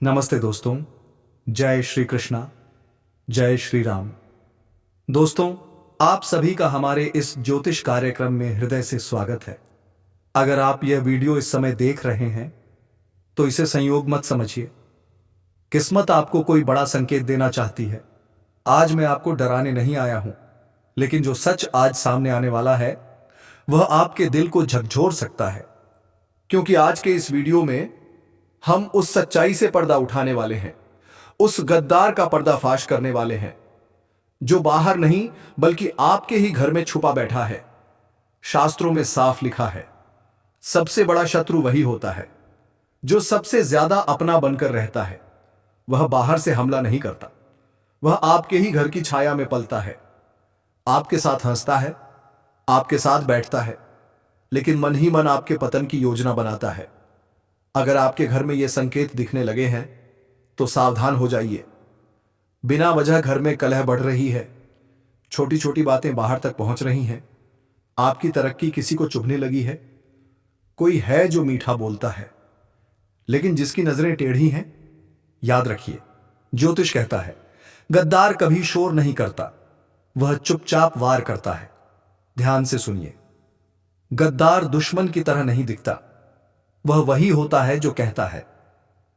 नमस्ते दोस्तों। जय श्री कृष्णा। जय श्री राम। दोस्तों, आप सभी का हमारे इस ज्योतिष कार्यक्रम में हृदय से स्वागत है। अगर आप यह वीडियो इस समय देख रहे हैं तो इसे संयोग मत समझिए। किस्मत आपको कोई बड़ा संकेत देना चाहती है। आज मैं आपको डराने नहीं आया हूं, लेकिन जो सच आज सामने आने वाला है वह आपके दिल को झकझोर सकता है। क्योंकि आज के इस वीडियो में हम उस सच्चाई से पर्दा उठाने वाले हैं, उस गद्दार का पर्दाफाश करने वाले हैं जो बाहर नहीं बल्कि आपके ही घर में छुपा बैठा है। शास्त्रों में साफ लिखा है, सबसे बड़ा शत्रु वही होता है जो सबसे ज्यादा अपना बनकर रहता है। वह बाहर से हमला नहीं करता, वह आपके ही घर की छाया में पलता है, आपके साथ हंसता है, आपके साथ बैठता है, लेकिन मन ही मन आपके पतन की योजना बनाता है। अगर आपके घर में ये संकेत दिखने लगे हैं तो सावधान हो जाइए। बिना वजह घर में कलह बढ़ रही है, छोटी छोटी बातें बाहर तक पहुंच रही हैं, आपकी तरक्की किसी को चुभने लगी है। कोई है जो मीठा बोलता है लेकिन जिसकी नजरें टेढ़ी हैं। याद रखिए, ज्योतिष कहता है गद्दार कभी शोर नहीं करता, वह चुपचाप वार करता है। ध्यान से सुनिए, गद्दार दुश्मन की तरह नहीं दिखता। वह वही होता है जो कहता है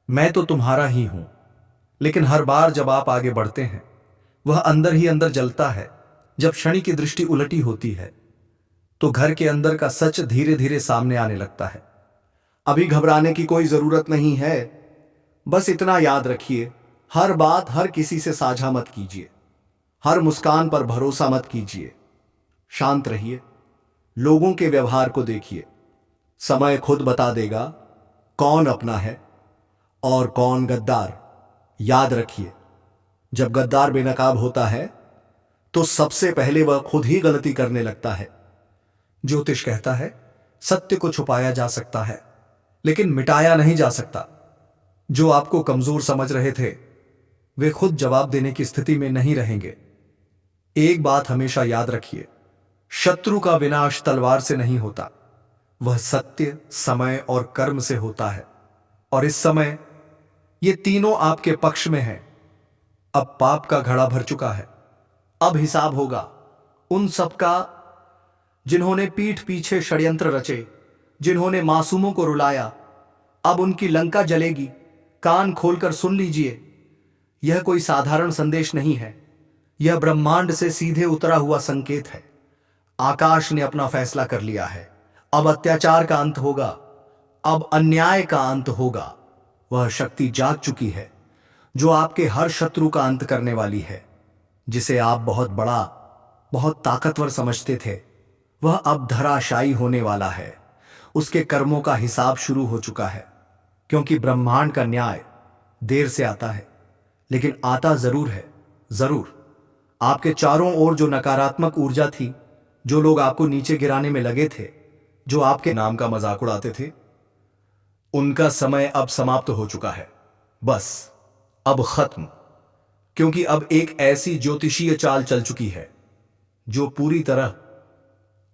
मैं तो तुम्हारा ही हूं, लेकिन हर बार जब आप आगे बढ़ते हैं वह अंदर ही अंदर जलता है। जब शनि की दृष्टि उलटी होती है तो घर के अंदर का सच धीरे धीरे सामने आने लगता है। अभी घबराने की कोई जरूरत नहीं है। बस इतना याद रखिए, हर बात हर किसी से साझा मत कीजिए, हर मुस्कान पर भरोसा मत कीजिए। शांत रहिए, लोगों के व्यवहार को देखिए। समय खुद बता देगा कौन अपना है और कौन गद्दार। याद रखिए, जब गद्दार बेनकाब होता है तो सबसे पहले वह खुद ही गलती करने लगता है। ज्योतिष कहता है सत्य को छुपाया जा सकता है लेकिन मिटाया नहीं जा सकता। जो आपको कमजोर समझ रहे थे वे खुद जवाब देने की स्थिति में नहीं रहेंगे। एक बात हमेशा याद रखिए, शत्रु का विनाश तलवार से नहीं होता, वह सत्य, समय और कर्म से होता है। और इस समय ये तीनों आपके पक्ष में हैं। अब पाप का घड़ा भर चुका है। अब हिसाब होगा उन सबका जिन्होंने पीठ पीछे षड्यंत्र रचे, जिन्होंने मासूमों को रुलाया। अब उनकी लंका जलेगी। कान खोलकर सुन लीजिए, यह कोई साधारण संदेश नहीं है, यह ब्रह्मांड से सीधे उतरा हुआ संकेत है। आकाश ने अपना फैसला कर लिया है। अब अत्याचार का अंत होगा, अब अन्याय का अंत होगा। वह शक्ति जाग चुकी है जो आपके हर शत्रु का अंत करने वाली है। जिसे आप बहुत बड़ा, बहुत ताकतवर समझते थे, वह अब धराशायी होने वाला है। उसके कर्मों का हिसाब शुरू हो चुका है। क्योंकि ब्रह्मांड का न्याय देर से आता है लेकिन आता जरूर है, जरूर। आपके चारों ओर जो नकारात्मक ऊर्जा थी, जो लोग आपको नीचे गिराने में लगे थे, जो आपके नाम का मजाक उड़ाते थे, उनका समय अब समाप्त हो चुका है। बस अब खत्म। क्योंकि अब एक ऐसी ज्योतिषीय चाल चल चुकी है जो पूरी तरह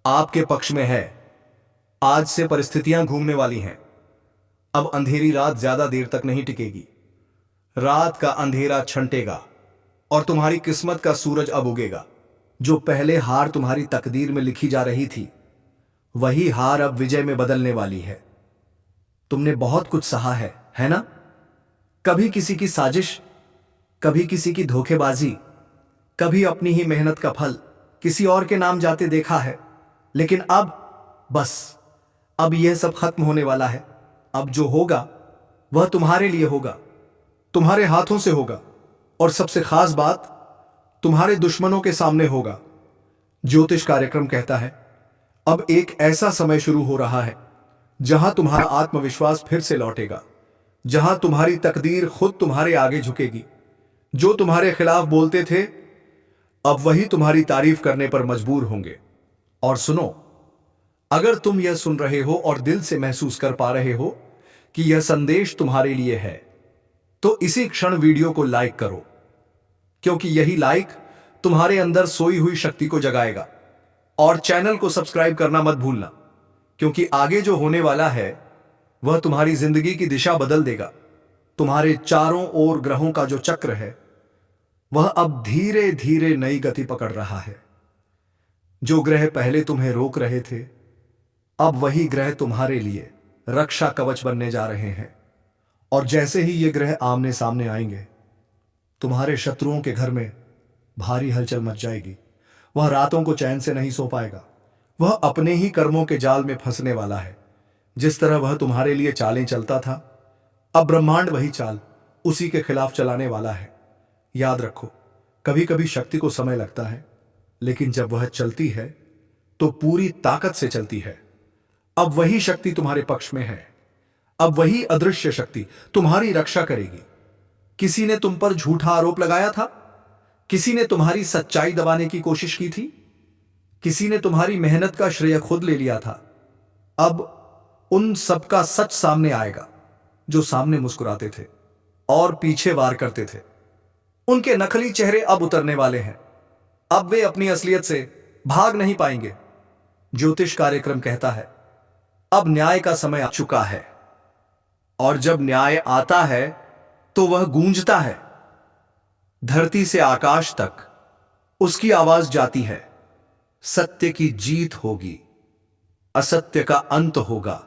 आपके पक्ष में है। आज से परिस्थितियां घूमने वाली हैं। अब अंधेरी रात ज्यादा देर तक नहीं टिकेगी। रात का अंधेरा छंटेगा और तुम्हारी किस्मत का सूरज अब उगेगा। जो पहले हार तुम्हारी तकदीर में लिखी जा रही थी, वही हार अब विजय में बदलने वाली है। तुमने बहुत कुछ सहा है ना? कभी किसी की साजिश, कभी किसी की धोखेबाजी, कभी अपनी ही मेहनत का फल किसी और के नाम जाते देखा है। लेकिन अब बस, अब यह सब खत्म होने वाला है। अब जो होगा वह तुम्हारे लिए होगा, तुम्हारे हाथों से होगा, और सबसे खास बात, तुम्हारे दुश्मनों के सामने होगा। ज्योतिष कार्यक्रम कहता है अब एक ऐसा समय शुरू हो रहा है जहां तुम्हारा आत्मविश्वास फिर से लौटेगा, जहां तुम्हारी तकदीर खुद तुम्हारे आगे झुकेगी। जो तुम्हारे खिलाफ बोलते थे अब वही तुम्हारी तारीफ करने पर मजबूर होंगे। और सुनो, अगर तुम यह सुन रहे हो और दिल से महसूस कर पा रहे हो कि यह संदेश तुम्हारे लिए है, तो इसी क्षण वीडियो को लाइक करो। क्योंकि यही लाइक तुम्हारे अंदर सोई हुई शक्ति को जगाएगा। और चैनल को सब्सक्राइब करना मत भूलना, क्योंकि आगे जो होने वाला है वह तुम्हारी जिंदगी की दिशा बदल देगा। तुम्हारे चारों ओर ग्रहों का जो चक्र है वह अब धीरे धीरे नई गति पकड़ रहा है। जो ग्रह पहले तुम्हें रोक रहे थे, अब वही ग्रह तुम्हारे लिए रक्षा कवच बनने जा रहे हैं। और जैसे ही ये ग्रह आमने सामने आएंगे, तुम्हारे शत्रुओं के घर में भारी हलचल मच जाएगी। वह रातों को चैन से नहीं सो पाएगा। वह अपने ही कर्मों के जाल में फंसने वाला है। जिस तरह वह तुम्हारे लिए चालें चलता था, अब ब्रह्मांड वही चाल उसी के खिलाफ चलाने वाला है। याद रखो, कभी कभी शक्ति को समय लगता है, लेकिन जब वह चलती है तो पूरी ताकत से चलती है। अब वही शक्ति तुम्हारे पक्ष में है। अब वही अदृश्य शक्ति तुम्हारी रक्षा करेगी। किसी ने तुम पर झूठा आरोप लगाया था, किसी ने तुम्हारी सच्चाई दबाने की कोशिश की थी, किसी ने तुम्हारी मेहनत का श्रेय खुद ले लिया था। अब उन सबका सच सामने आएगा। जो सामने मुस्कुराते थे और पीछे वार करते थे, उनके नकली चेहरे अब उतरने वाले हैं। अब वे अपनी असलियत से भाग नहीं पाएंगे। ज्योतिष कार्यक्रम कहता है, अब न्याय का समय आ चुका है। और जब न्याय आता है तो वह गूंजता है। धरती से आकाश तक उसकी आवाज जाती है। सत्य की जीत होगी, असत्य का अंत होगा।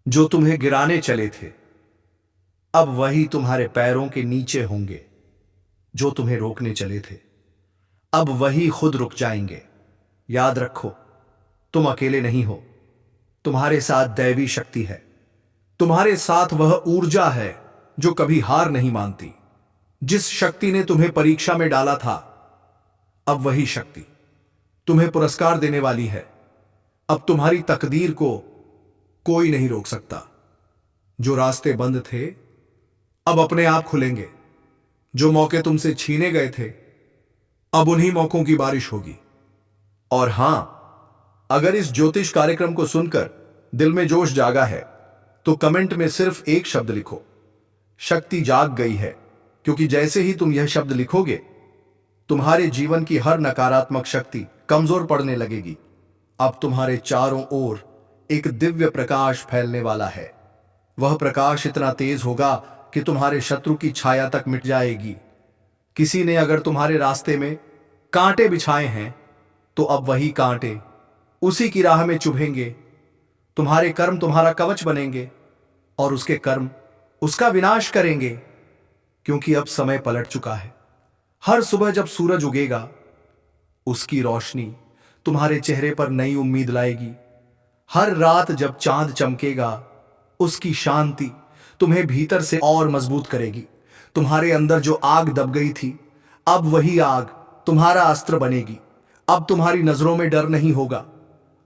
जो तुम्हें गिराने चले थे, अब वही तुम्हारे पैरों के नीचे होंगे। जो तुम्हें रोकने चले थे, अब वही खुद रुक जाएंगे। याद रखो, तुम अकेले नहीं हो। तुम्हारे साथ दैवी शक्ति है। तुम्हारे साथ वह ऊर्जा है जो कभी हार नहीं मानती। जिस शक्ति ने तुम्हें परीक्षा में डाला था, अब वही शक्ति तुम्हें पुरस्कार देने वाली है। अब तुम्हारी तकदीर को कोई नहीं रोक सकता। जो रास्ते बंद थे, अब अपने आप खुलेंगे। जो मौके तुमसे छीने गए थे, अब उन्हीं मौकों की बारिश होगी। और हां, अगर इस ज्योतिष कार्यक्रम को सुनकर दिल में जोश जागा है, तो कमेंट में सिर्फ एक शब्द लिखो, शक्ति जाग गई है। क्योंकि जैसे ही तुम यह शब्द लिखोगे, तुम्हारे जीवन की हर नकारात्मक शक्ति कमजोर पड़ने लगेगी। अब तुम्हारे चारों ओर एक दिव्य प्रकाश फैलने वाला है। वह प्रकाश इतना तेज होगा कि तुम्हारे शत्रु की छाया तक मिट जाएगी। किसी ने अगर तुम्हारे रास्ते में कांटे बिछाए हैं, तो अब वही कांटे उसी की राह में चुभेंगे। तुम्हारे कर्म तुम्हारा कवच बनेंगे और उसके कर्म उसका विनाश करेंगे। क्योंकि अब समय पलट चुका है। हर सुबह जब सूरज उगेगा, उसकी रोशनी तुम्हारे चेहरे पर नई उम्मीद लाएगी। हर रात जब चांद चमकेगा, उसकी शांति तुम्हें भीतर से और मजबूत करेगी। तुम्हारे अंदर जो आग दब गई थी, अब वही आग तुम्हारा अस्त्र बनेगी। अब तुम्हारी नजरों में डर नहीं होगा।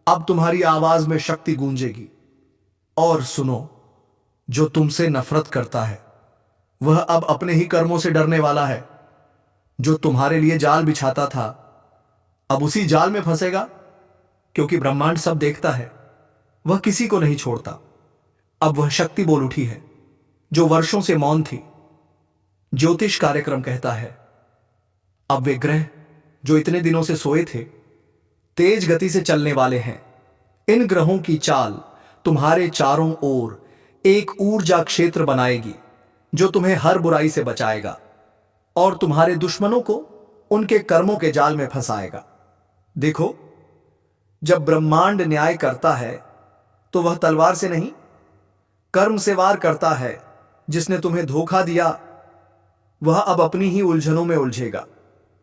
अब तुम्हारी आवाज में शक्ति गूंजेगी। और सुनो, जो तुमसे नफरत करता है, वह अब अपने ही कर्मों से डरने वाला है। जो तुम्हारे लिए जाल बिछाता था, अब उसी जाल में फंसेगा। क्योंकि ब्रह्मांड सब देखता है, वह किसी को नहीं छोड़ता। अब वह शक्ति बोल उठी है जो वर्षों से मौन थी। ज्योतिष कार्यक्रम कहता है, अब वे ग्रह जो इतने दिनों से सोए थे, तेज गति से चलने वाले हैं। इन ग्रहों की चाल तुम्हारे चारों ओर एक ऊर्जा क्षेत्र बनाएगी, जो तुम्हें हर बुराई से बचाएगा और तुम्हारे दुश्मनों को उनके कर्मों के जाल में फंसाएगा। देखो, जब ब्रह्मांड न्याय करता है, तो वह तलवार से नहीं, कर्म से वार करता है। जिसने तुम्हें धोखा दिया, वह अब अपनी ही उलझनों में उलझेगा।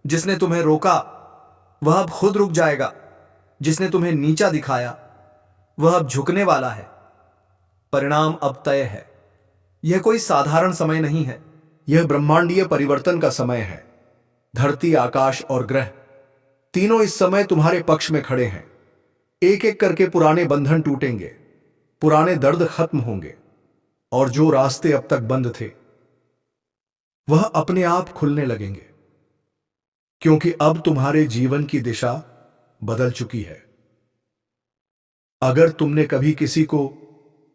जिसने तुम्हें रोका, वह अब खुद रुक जाएगा। जिसने तुम्हें नीचा दिखाया, वह अब झुकने वाला है। परिणाम अब तय है। यह कोई साधारण समय नहीं है, यह ब्रह्मांडीय परिवर्तन का समय है। धरती, आकाश और ग्रह तीनों इस समय तुम्हारे पक्ष में खड़े हैं। एक एक करके पुराने बंधन टूटेंगे, पुराने दर्द खत्म होंगे और जो रास्ते अब तक बंद थे, वह अपने आप खुलने लगेंगे। क्योंकि अब तुम्हारे जीवन की दिशा बदल चुकी है। अगर तुमने कभी किसी को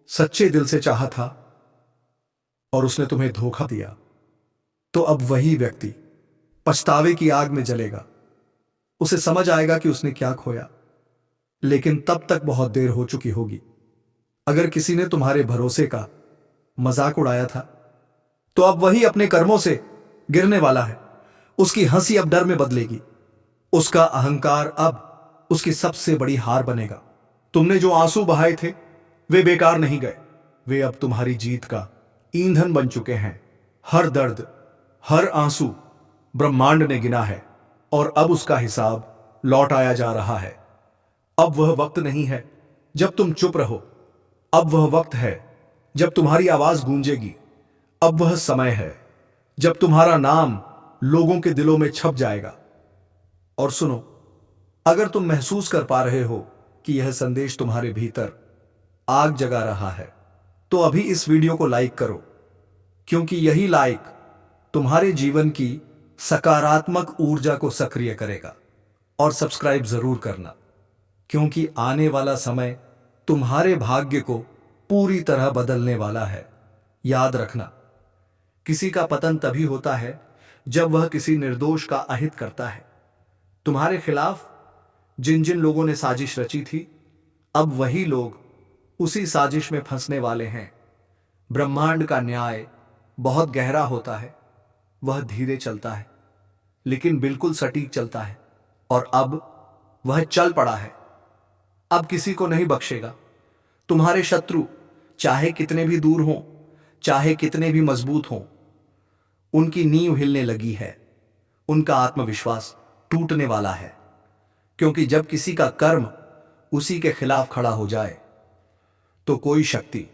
सच्चे दिल से चाहा था और उसने तुम्हें धोखा दिया, तो अब वही व्यक्ति पछतावे की आग में जलेगा। उसे समझ आएगा कि उसने क्या खोया, लेकिन तब तक बहुत देर हो चुकी होगी। अगर किसी ने तुम्हारे भरोसे का मजाक उड़ाया था, तो अब वही अपने कर्मों से गिरने वाला है। उसकी हंसी अब डर में बदलेगी। उसका अहंकार अब उसकी सबसे बड़ी हार बनेगा। तुमने जो आंसू बहाए थे वे बेकार नहीं गए, वे अब तुम्हारी जीत का ईंधन बन चुके हैं। हर दर्द, हर आंसू ब्रह्मांड ने गिना है और अब उसका हिसाब लौट आया जा रहा है। अब वह वक्त नहीं है जब तुम चुप रहो, अब वह वक्त है जब तुम्हारी आवाज गूंजेगी। अब वह समय है जब तुम्हारा नाम लोगों के दिलों में छप जाएगा। और सुनो, अगर तुम महसूस कर पा रहे हो कि यह संदेश तुम्हारे भीतर आग जगा रहा है, तो अभी इस वीडियो को लाइक करो, क्योंकि यही लाइक तुम्हारे जीवन की सकारात्मक ऊर्जा को सक्रिय करेगा। और सब्सक्राइब जरूर करना, क्योंकि आने वाला समय तुम्हारे भाग्य को पूरी तरह बदलने वाला है। याद रखना, किसी का पतन तभी होता है जब वह किसी निर्दोष का अहित करता है। तुम्हारे खिलाफ जिन जिन लोगों ने साजिश रची थी, अब वही लोग उसी साजिश में फंसने वाले हैं। ब्रह्मांड का न्याय बहुत गहरा होता है। वह धीरे चलता है लेकिन बिल्कुल सटीक चलता है। और अब वह चल पड़ा है, अब किसी को नहीं बख्शेगा। तुम्हारे शत्रु चाहे कितने भी दूर हों, चाहे कितने भी मजबूत हों, उनकी नींव हिलने लगी है। उनका आत्मविश्वास टूटने वाला है, क्योंकि जब किसी का कर्म उसी के खिलाफ खड़ा हो जाए तो कोई शक्ति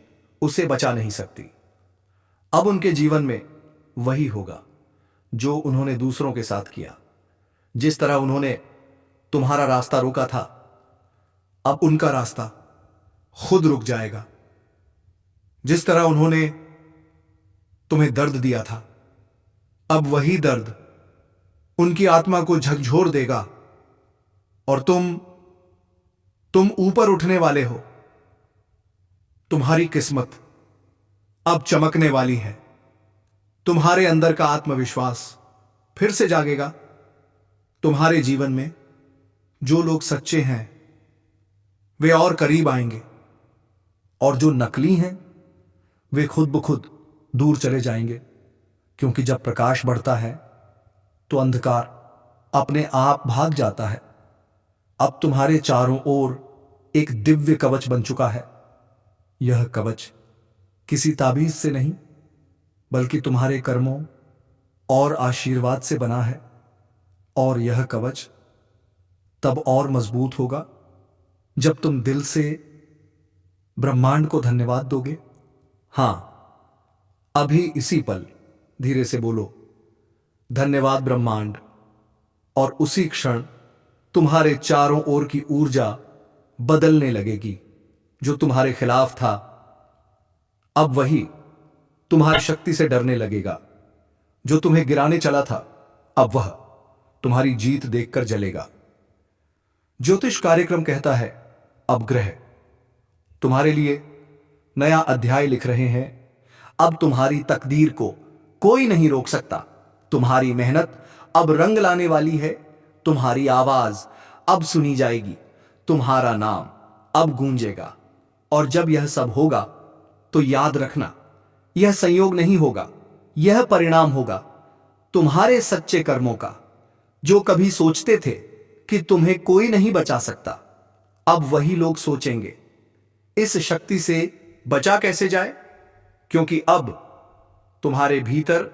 उसे बचा नहीं सकती। अब उनके जीवन में वही होगा जो उन्होंने दूसरों के साथ किया। जिस तरह उन्होंने तुम्हारा रास्ता रोका था, अब उनका रास्ता खुद रुक जाएगा। जिस तरह उन्होंने तुम्हें दर्द दिया था, अब वही दर्द उनकी आत्मा को झकझोर देगा और तुम ऊपर उठने वाले हो। तुम्हारी किस्मत अब चमकने वाली है। तुम्हारे अंदर का आत्मविश्वास फिर से जागेगा। तुम्हारे जीवन में जो लोग सच्चे हैं वे और करीब आएंगे, और जो नकली हैं वे खुद ब खुद दूर चले जाएंगे। क्योंकि जब प्रकाश बढ़ता है तो अंधकार अपने आप भाग जाता है। अब तुम्हारे चारों ओर एक दिव्य कवच बन चुका है। यह कवच किसी ताबीज से नहीं, बल्कि तुम्हारे कर्मों और आशीर्वाद से बना है। और यह कवच तब और मजबूत होगा जब तुम दिल से ब्रह्मांड को धन्यवाद दोगे। हां, अभी इसी पल धीरे से बोलो, धन्यवाद ब्रह्मांड। और उसी क्षण तुम्हारे चारों ओर की ऊर्जा बदलने लगेगी। जो तुम्हारे खिलाफ था, अब वही तुम्हारी शक्ति से डरने लगेगा। जो तुम्हें गिराने चला था, अब वह तुम्हारी जीत देखकर जलेगा। ज्योतिष कार्यक्रम कहता है, अब ग्रह तुम्हारे लिए नया अध्याय लिख रहे हैं। अब तुम्हारी तकदीर को कोई नहीं रोक सकता। तुम्हारी मेहनत अब रंग लाने वाली है। तुम्हारी आवाज अब सुनी जाएगी। तुम्हारा नाम अब गूंजेगा। और जब यह सब होगा तो याद रखना, यह संयोग नहीं होगा, यह परिणाम होगा तुम्हारे सच्चे कर्मों का। जो कभी सोचते थे कि तुम्हें कोई नहीं बचा सकता, अब वही लोग सोचेंगे, इस शक्ति से बचा कैसे जाए। क्योंकि अब तुम्हारे भीतर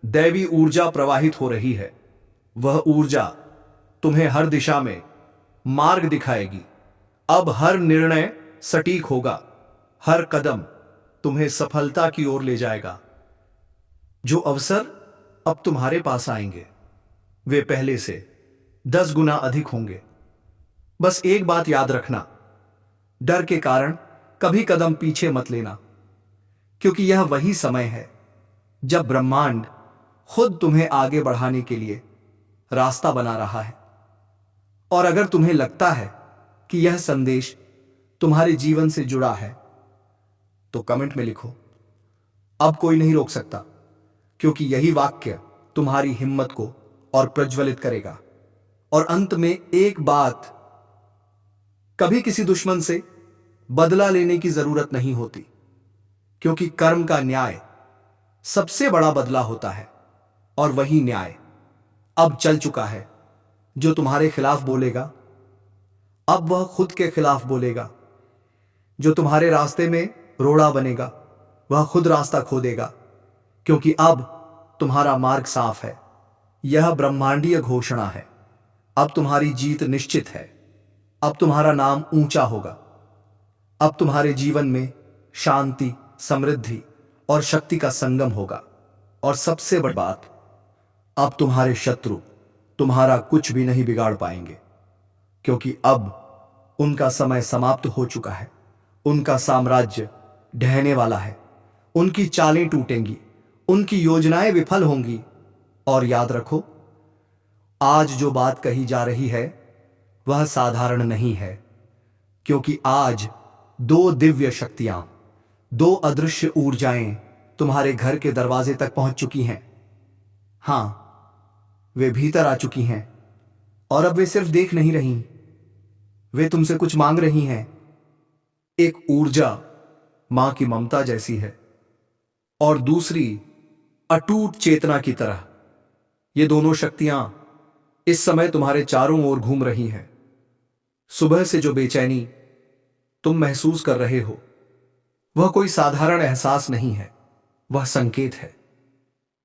दैवी ऊर्जा प्रवाहित हो रही है। वह ऊर्जा तुम्हें हर दिशा में मार्ग दिखाएगी। अब हर निर्णय सटीक होगा, हर कदम तुम्हें सफलता की ओर ले जाएगा। जो अवसर अब तुम्हारे पास आएंगे वे पहले से 10 गुना अधिक होंगे। बस एक बात याद रखना, डर के कारण कभी कदम पीछे मत लेना, क्योंकि यह वही समय है जब ब्रह्मांड खुद तुम्हें आगे बढ़ाने के लिए रास्ता बना रहा है। और अगर तुम्हें लगता है कि यह संदेश तुम्हारे जीवन से जुड़ा है, तो कमेंट में लिखो, अब कोई नहीं रोक सकता। क्योंकि यही वाक्य तुम्हारी हिम्मत को और प्रज्वलित करेगा। और अंत में एक बात, कभी किसी दुश्मन से बदला लेने की जरूरत नहीं होती, क्योंकि कर्म का न्याय सबसे बड़ा बदला होता है। और वही न्याय अब चल चुका है। जो तुम्हारे खिलाफ बोलेगा, अब वह खुद के खिलाफ बोलेगा। जो तुम्हारे रास्ते में रोड़ा बनेगा, वह खुद रास्ता खो देगा। क्योंकि अब तुम्हारा मार्ग साफ है। यह ब्रह्मांडीय घोषणा है। अब तुम्हारी जीत निश्चित है। अब तुम्हारा नाम ऊंचा होगा। अब तुम्हारे जीवन में शांति, समृद्धि और शक्ति का संगम होगा। और सबसे बड़ी बात, अब तुम्हारे शत्रु तुम्हारा कुछ भी नहीं बिगाड़ पाएंगे। क्योंकि अब उनका समय समाप्त हो चुका है। उनका साम्राज्य ढहने वाला है। उनकी चालें टूटेंगी, उनकी योजनाएं विफल होंगी। और याद रखो, आज जो बात कही जा रही है वह साधारण नहीं है। क्योंकि आज दो दिव्य शक्तियां, दो अदृश्य ऊर्जाएं तुम्हारे घर के दरवाजे तक पहुंच चुकी हैं। हां, वे भीतर आ चुकी हैं। और अब वे सिर्फ देख नहीं रही, वे तुमसे कुछ मांग रही हैं। एक ऊर्जा मां की ममता जैसी है और दूसरी अटूट चेतना की तरह। ये दोनों शक्तियां इस समय तुम्हारे चारों ओर घूम रही हैं। सुबह से जो बेचैनी तुम महसूस कर रहे हो, वह कोई साधारण एहसास नहीं है। वह संकेत है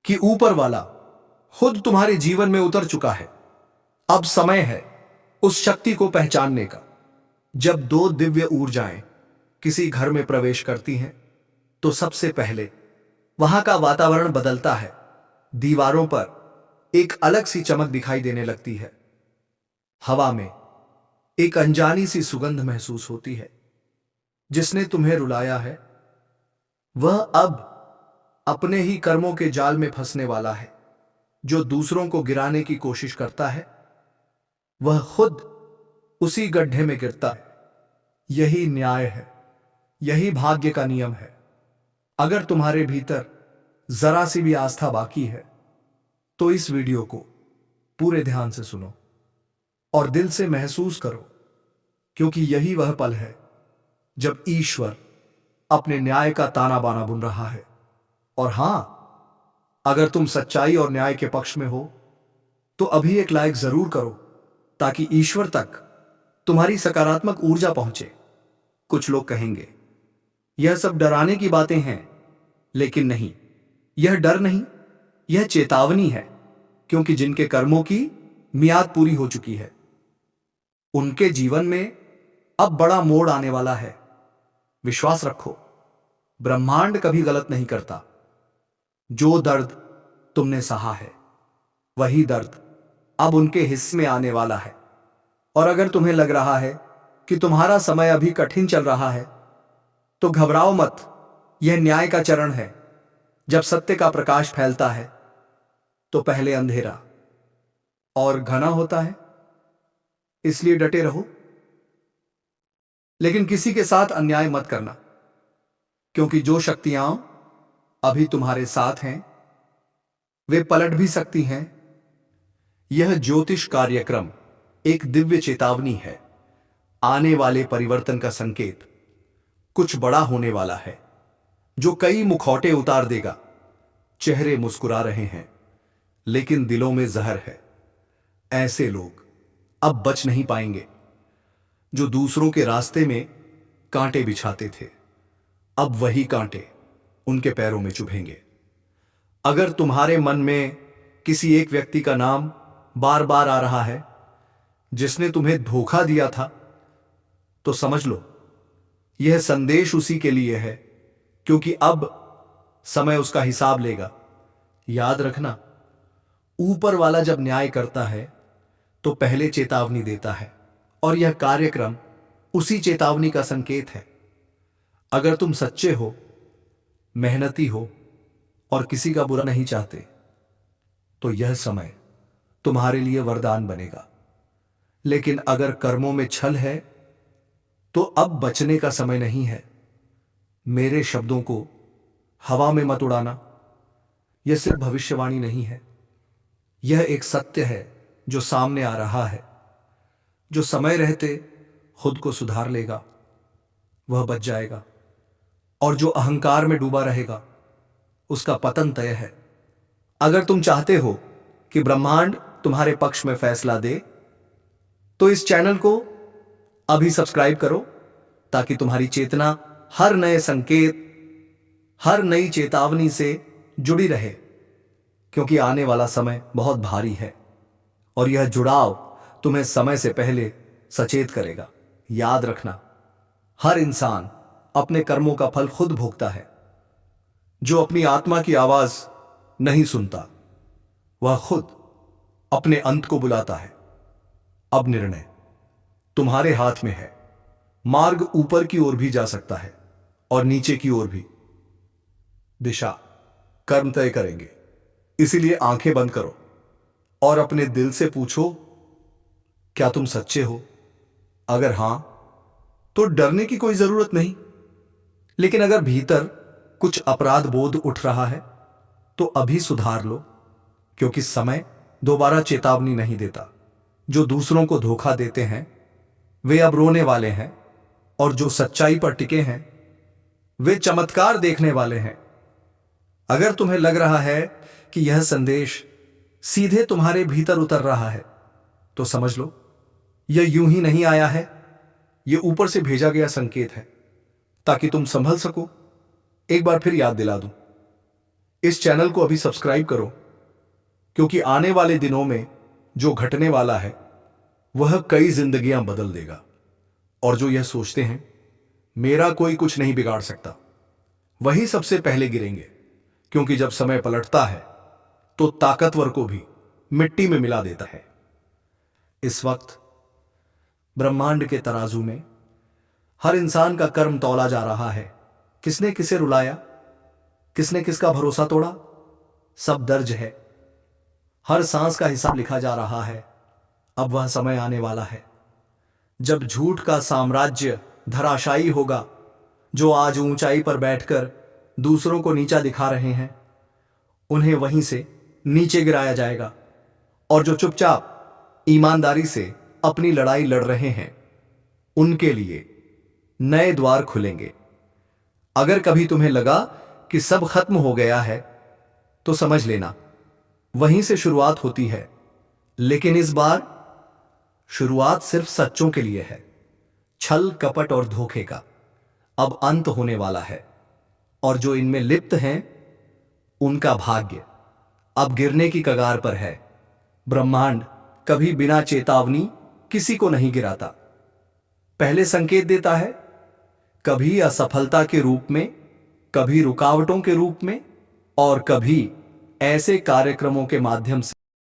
कि ऊपर वाला खुद तुम्हारे जीवन में उतर चुका है। अब समय है उस शक्ति को पहचानने का। जब दो दिव्य ऊर्जाएं किसी घर में प्रवेश करती हैं, तो सबसे पहले वहां का वातावरण बदलता है। दीवारों पर एक अलग सी चमक दिखाई देने लगती है। हवा में एक अनजानी सी सुगंध महसूस होती है। जिसने तुम्हें रुलाया है, वह अब अपने ही कर्मों के जाल में फंसने वाला है। जो दूसरों को गिराने की कोशिश करता है, वह खुद उसी गड्ढे में गिरता है। यही न्याय है, यही भाग्य का नियम है। अगर तुम्हारे भीतर जरा सी भी आस्था बाकी है, तो इस वीडियो को पूरे ध्यान से सुनो और दिल से महसूस करो। क्योंकि यही वह पल है जब ईश्वर अपने न्याय का ताना बाना बुन रहा है। और हां, अगर तुम सच्चाई और न्याय के पक्ष में हो, तो अभी एक लाइक जरूर करो, ताकि ईश्वर तक तुम्हारी सकारात्मक ऊर्जा पहुंचे। कुछ लोग कहेंगे, यह सब डराने की बातें हैं। लेकिन नहीं, यह डर नहीं, यह चेतावनी है। क्योंकि जिनके कर्मों की मियाद पूरी हो चुकी है, उनके जीवन में अब बड़ा मोड़ आने वाला है। विश्वास रखो, ब्रह्मांड कभी गलत नहीं करता। जो दर्द तुमने सहा है, वही दर्द अब उनके हिस्से में आने वाला है। और अगर तुम्हें लग रहा है कि तुम्हारा समय अभी कठिन चल रहा है, तो घबराओ मत। यह न्याय का चरण है। जब सत्य का प्रकाश फैलता है, तो पहले अंधेरा और घना होता है। इसलिए डटे रहो, लेकिन किसी के साथ अन्याय मत करना। क्योंकि जो शक्तियां अभी तुम्हारे साथ हैं, वे पलट भी सकती हैं। यह ज्योतिष कार्यक्रम एक दिव्य चेतावनी है, आने वाले परिवर्तन का संकेत। कुछ बड़ा होने वाला है, जो कई मुखौटे उतार देगा। चेहरे मुस्कुरा रहे हैं, लेकिन दिलों में जहर है। ऐसे लोग अब बच नहीं पाएंगे। जो दूसरों के रास्ते में कांटे बिछाते थे, अब वही कांटे उनके पैरों में चुभेंगे। अगर तुम्हारे मन में किसी एक व्यक्ति का नाम बार बार आ रहा है, जिसने तुम्हें धोखा दिया था, तो समझ लो, यह संदेश उसी के लिए है। क्योंकि अब समय उसका हिसाब लेगा। याद रखना, ऊपर वाला जब न्याय करता है, तो पहले चेतावनी देता है। और यह कार्यक्रम उसी चेतावनी का संकेत है। अगर तुम सच्चे हो, मेहनती हो और किसी का बुरा नहीं चाहते, तो यह समय तुम्हारे लिए वरदान बनेगा। लेकिन अगर कर्मों में छल है, तो अब बचने का समय नहीं है। मेरे शब्दों को हवा में मत उड़ाना। यह सिर्फ भविष्यवाणी नहीं है, यह एक सत्य है जो सामने आ रहा है। जो समय रहते खुद को सुधार लेगा, वह बच जाएगा। और जो अहंकार में डूबा रहेगा, उसका पतन तय है। अगर तुम चाहते हो कि ब्रह्मांड तुम्हारे पक्ष में फैसला दे, तो इस चैनल को अभी सब्सक्राइब करो, ताकि तुम्हारी चेतना हर नए संकेत, हर नई चेतावनी से जुड़ी रहे। क्योंकि आने वाला समय बहुत भारी है और यह जुड़ाव तुम्हें समय से पहले सचेत करेगा। याद रखना, हर इंसान अपने कर्मों का फल खुद भोगता है। जो अपनी आत्मा की आवाज नहीं सुनता, वह खुद अपने अंत को बुलाता है। अब निर्णय तुम्हारे हाथ में है। मार्ग ऊपर की ओर भी जा सकता है और नीचे की ओर भी। दिशा कर्म तय करेंगे। इसीलिए आंखें बंद करो और अपने दिल से पूछो, क्या तुम सच्चे हो? अगर हां, तो डरने की कोई जरूरत नहीं। लेकिन अगर भीतर कुछ अपराध बोध उठ रहा है, तो अभी सुधार लो, क्योंकि समय दोबारा चेतावनी नहीं देता। जो दूसरों को धोखा देते हैं, वे अब रोने वाले हैं, और जो सच्चाई पर टिके हैं, वे चमत्कार देखने वाले हैं। अगर तुम्हें लग रहा है कि यह संदेश सीधे तुम्हारे भीतर उतर रहा है, तो समझ लो, यह यूं ही नहीं आया है। यह ऊपर से भेजा गया संकेत है, ताकि तुम संभल सको। एक बार फिर याद दिला दूं, इस चैनल को अभी सब्सक्राइब करो, क्योंकि आने वाले दिनों में जो घटने वाला है, वह कई जिंदगियां बदल देगा। और जो यह सोचते हैं मेरा कोई कुछ नहीं बिगाड़ सकता, वही सबसे पहले गिरेंगे। क्योंकि जब समय पलटता है, तो ताकतवर को भी मिट्टी में मिला देता है। इस वक्त ब्रह्मांड के तराजू में हर इंसान का कर्म तौला जा रहा है। किसने किसे रुलाया, किसने किसका भरोसा तोड़ा, सब दर्ज है। हर सांस का हिसाब लिखा जा रहा है। अब वह समय आने वाला है जब झूठ का साम्राज्य धराशायी होगा। जो आज ऊंचाई पर बैठकर दूसरों को नीचा दिखा रहे हैं, उन्हें वहीं से नीचे गिराया जाएगा। और जो चुपचाप ईमानदारी से अपनी लड़ाई लड़ रहे हैं, उनके लिए नए द्वार खुलेंगे। अगर कभी तुम्हें लगा कि सब खत्म हो गया है, तो समझ लेना, वहीं से शुरुआत होती है। लेकिन इस बार शुरुआत सिर्फ सच्चों के लिए है। छल, कपट और धोखे का अब अंत होने वाला है, और जो इनमें लिप्त हैं, उनका भाग्य अब गिरने की कगार पर है। ब्रह्मांड कभी बिना चेतावनी किसी को नहीं गिराता। पहले संकेत देता है, कभी असफलता के रूप में, कभी रुकावटों के रूप में, और कभी ऐसे कार्यक्रमों के माध्यम से